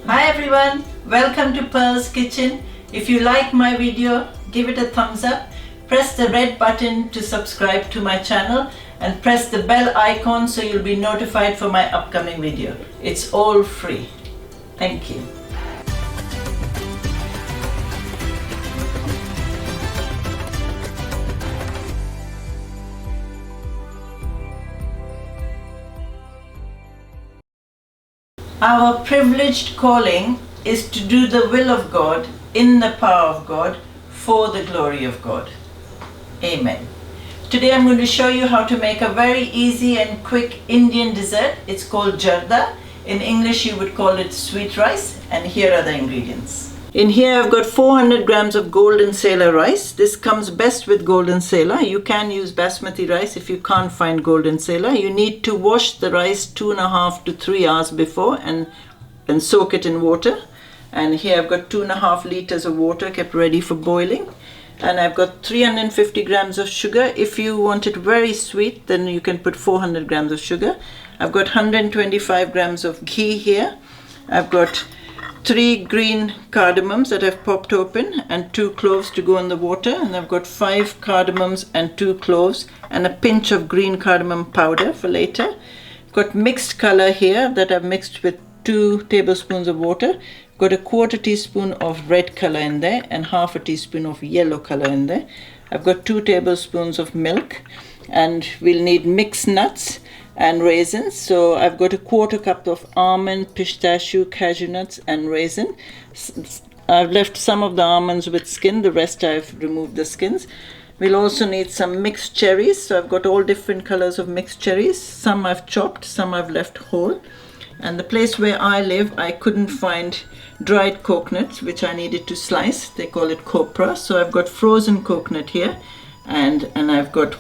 Hi everyone, welcome to Pearl's Kitchen. If you like my video, give it a thumbs up, press the red button to subscribe to my channel and press the bell icon so you'll be notified for my upcoming video. It's all free. Thank you. Our privileged calling is to do the will of God, in the power of God, for the glory of God. Amen. Today I'm going to show you how to make a very easy and quick Indian dessert. It's called Zarda. In English you would call it sweet rice, and here are the ingredients. In here I've got 400 grams of golden sailor rice. This comes best with golden sailor. You can use basmati rice if you can't find golden sailor. You need to wash the rice 2.5 to 3 hours before and soak it in water. And here I've got 2.5 liters of water kept ready for boiling. And I've got 350 grams of sugar. If you want it very sweet, then you can put 400 grams of sugar. I've got 125 grams of ghee here. I've got 3 green cardamoms that I've popped open and 2 cloves to go in the water, and I've got 5 cardamoms and 2 cloves and a pinch of green cardamom powder for later. I've got mixed color here that I've mixed with 2 tablespoons of water. I've got a 1/4 teaspoon of red color in there and 1/2 teaspoon of yellow color in there. I've got 2 tablespoons of milk, and we'll need mixed nuts and raisins. So I've got a 1/4 cup of almond, pistachio, cashew nuts and raisin. I've left some of the almonds with skin, the rest I've removed the skins. We'll also need some mixed cherries. So I've got all different colors of mixed cherries. Some I've chopped, some I've left whole. And the place where I live, I couldn't find dried coconuts, which I needed to slice. They call it copra. So I've got frozen coconut here. And I've got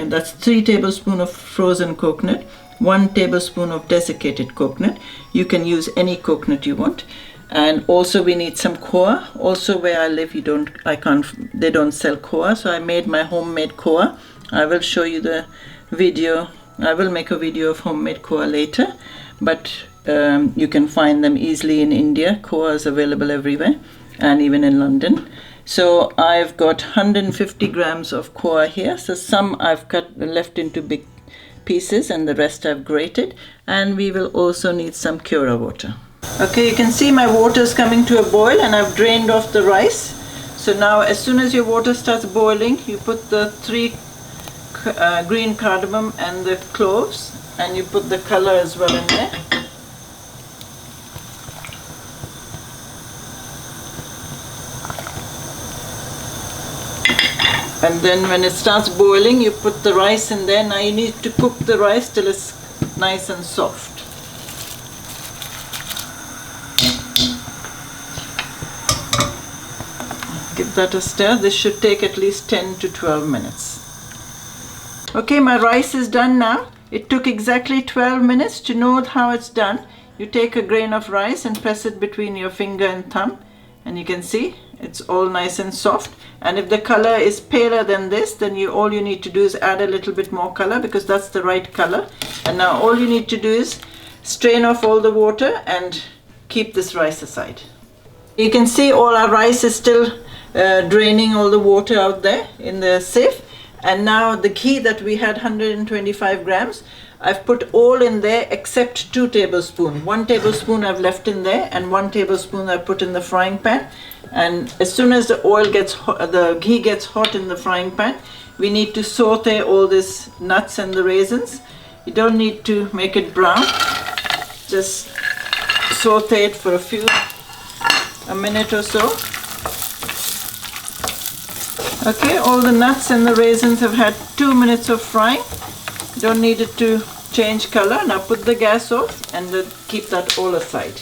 that's 3 tablespoons of frozen coconut, 1 tablespoon of desiccated coconut. You can use any coconut you want. And also we need some koa. Also where I live, they don't sell koa, so I made my homemade koa. I will show you the video. I will make a video of homemade koa later, but you can find them easily in India. Koa is available everywhere and even in London. So I've got 150 grams of koa here. So some I've left into big pieces and the rest I've grated. And we will also need some Cura water. Okay, you can see my water is coming to a boil and I've drained off the rice. So now as soon as your water starts boiling, you put the 3 green cardamom and the cloves, and you put the color as well in there. And then when it starts boiling, you put the rice in there. Now you need to cook the rice till it's nice and soft. Give that a stir. This should take at least 10 to 12 minutes. Okay, my rice is done now. It took exactly 12 minutes. To know how it's done, you take a grain of rice and press it between your finger and thumb, and you can see it's all nice and soft. And if the color is paler than this, then all you need to do is add a little bit more color, because that's the right color. And now all you need to do is strain off all the water and keep this rice aside. You can see all our rice is still draining all the water out there in the sieve. And now the ghee that we had, 125 grams, I've put all in there except 2 tablespoons. 1 tablespoon I've left in there and 1 tablespoon I put in the frying pan. And as soon as the oil gets hot, the ghee gets hot in the frying pan, we need to saute all these nuts and the raisins. You don't need to make it brown. Just saute it for a minute or so. Okay, all the nuts and the raisins have had 2 minutes of frying. You don't need it to change color. Now put the gas off and keep that all aside.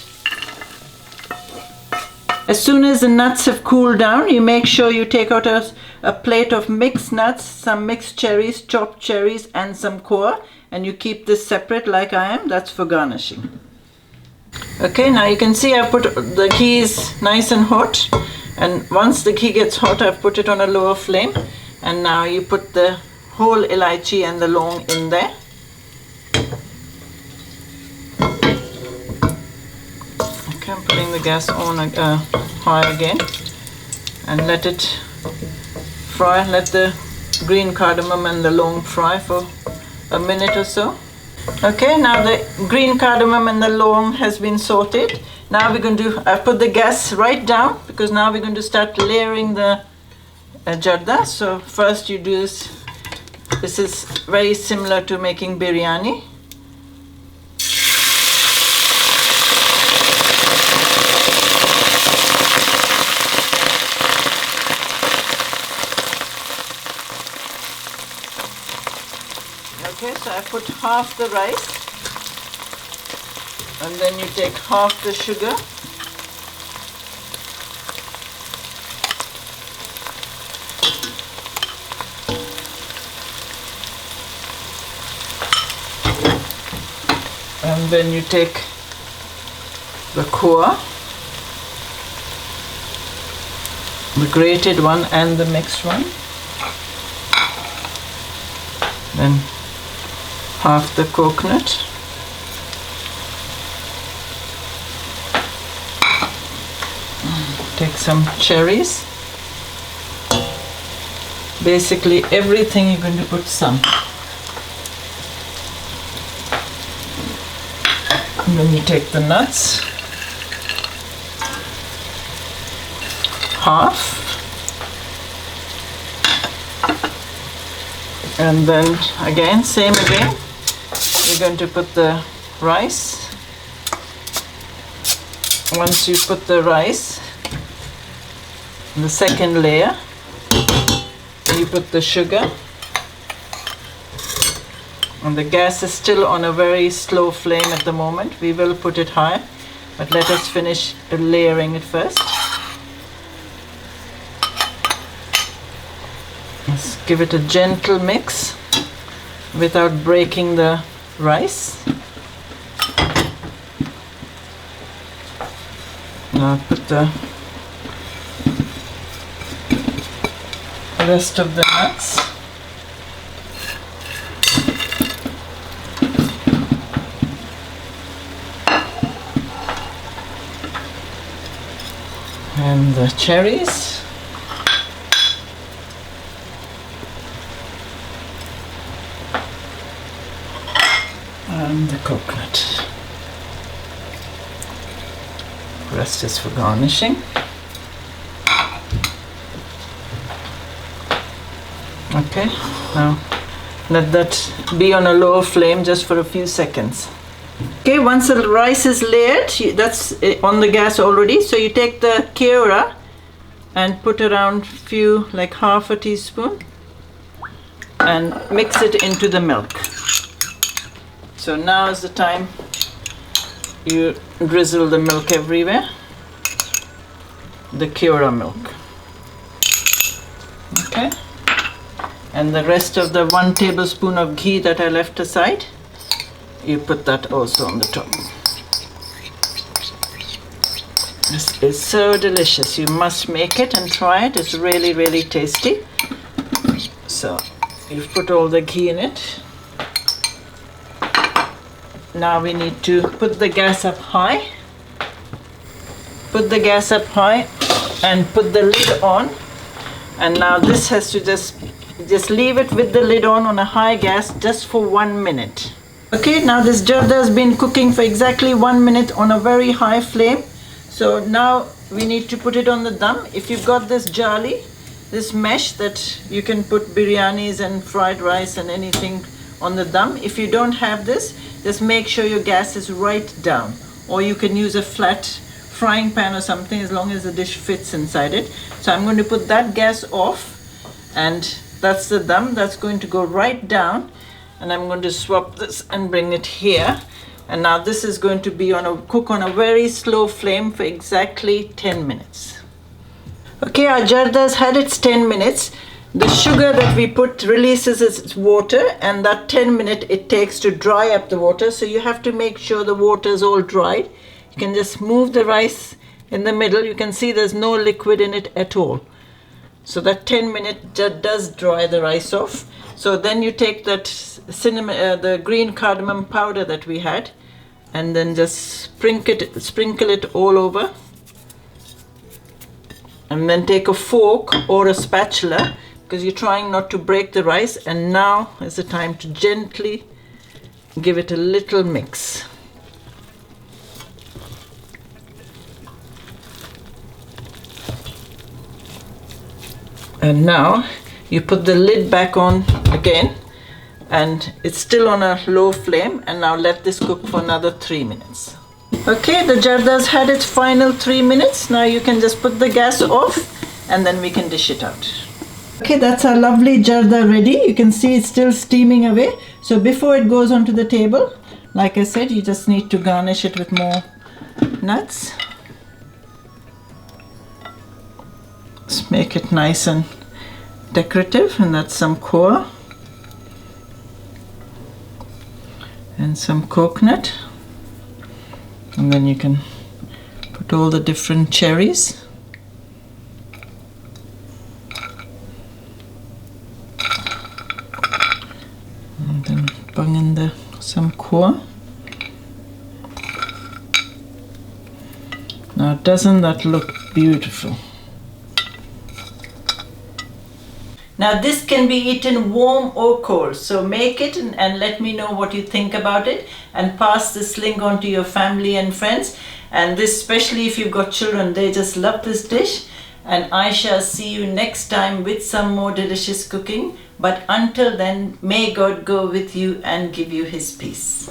As soon as the nuts have cooled down, you make sure you take out a plate of mixed nuts, some mixed cherries, chopped cherries and some koa, and you keep this separate like I am. That's for garnishing. Okay, now you can see I put the ghee is nice and hot, and once the ghee gets hot, I've put it on a lower flame, and now you put the whole elaichi and the long in there. Okay, putting the gas on high again, and let it fry. Let the green cardamom and the long fry for a minute or so. Okay, now the green cardamom and the long has been sauteed. Now we're going to, I've put the gas right down because now we're going to start layering the Zarda. So first you do this. This is very similar to making biryani. Okay, so I put half the rice, and then you take half the sugar, and then you take the koa, the grated one and the mixed one, then half the coconut, take some cherries. Basically everything you're going to put some. And then you take the nuts, half, and then again, same again. You're going to put the rice. Once you put the rice, the second layer, you put the sugar. And the gas is still on a very slow flame at the moment. We will put it high, but let us finish layering it first. Let's give it a gentle mix without breaking the rice. Now put the rest of the nuts. And the cherries. And the coconut. Rest is for garnishing. Okay, now let that be on a low flame just for a few seconds. Okay, once the rice is layered, that's on the gas already, so you take the keora and put around few, like half a teaspoon, and mix it into the milk. So now is the time you drizzle the milk everywhere, the keora milk. Okay, and the rest of the 1 tablespoon of ghee that I left aside, you put that also on the top. This is so delicious. You must make it and try it. It's really, really tasty. So you've put all the ghee in it. Now we need to put the gas up high. Put the gas up high and put the lid on. And now this has to just leave it with the lid on a high gas just for 1 minute. Okay, now this Zarda has been cooking for exactly 1 minute on a very high flame. So now we need to put it on the dum. If you've got this jali, this mesh that you can put biryanis and fried rice and anything on the dum. If you don't have this, just make sure your gas is right down. Or you can use a flat frying pan or something as long as the dish fits inside it. So I'm going to put that gas off, and that's the dum that's going to go right down. And I'm going to swap this and bring it here. And now this is going to be cook on a very slow flame for exactly 10 minutes. Okay, our Zarda has had its 10 minutes. The sugar that we put releases its water, and that 10 minutes it takes to dry up the water. So you have to make sure the water is all dried. You can just move the rice in the middle. You can see there's no liquid in it at all. So that 10 minutes does dry the rice off. So then you take that cinnamon, the green cardamom powder that we had, and then just sprinkle it all over. And then take a fork or a spatula, because you're trying not to break the rice, and now is the time to gently give it a little mix. And now you put the lid back on again, and it's still on a low flame, and now let this cook for another 3 minutes. Okay, the Zarda's had its final 3 minutes. Now you can just put the gas off, and then we can dish it out. Okay, that's our lovely Zarda ready. You can see it's still steaming away. So before it goes onto the table, like I said, you just need to garnish it with more nuts. Let's make it nice and decorative, and that's some koa and some coconut. And then you can put all the different cherries. And then bung in some koa. Now doesn't that look beautiful? Now this can be eaten warm or cold, so make it and let me know what you think about it, and pass this link on to your family and friends. And this, especially if you've got children, they just love this dish. And I shall see you next time with some more delicious cooking. But until then, may God go with you and give you His peace.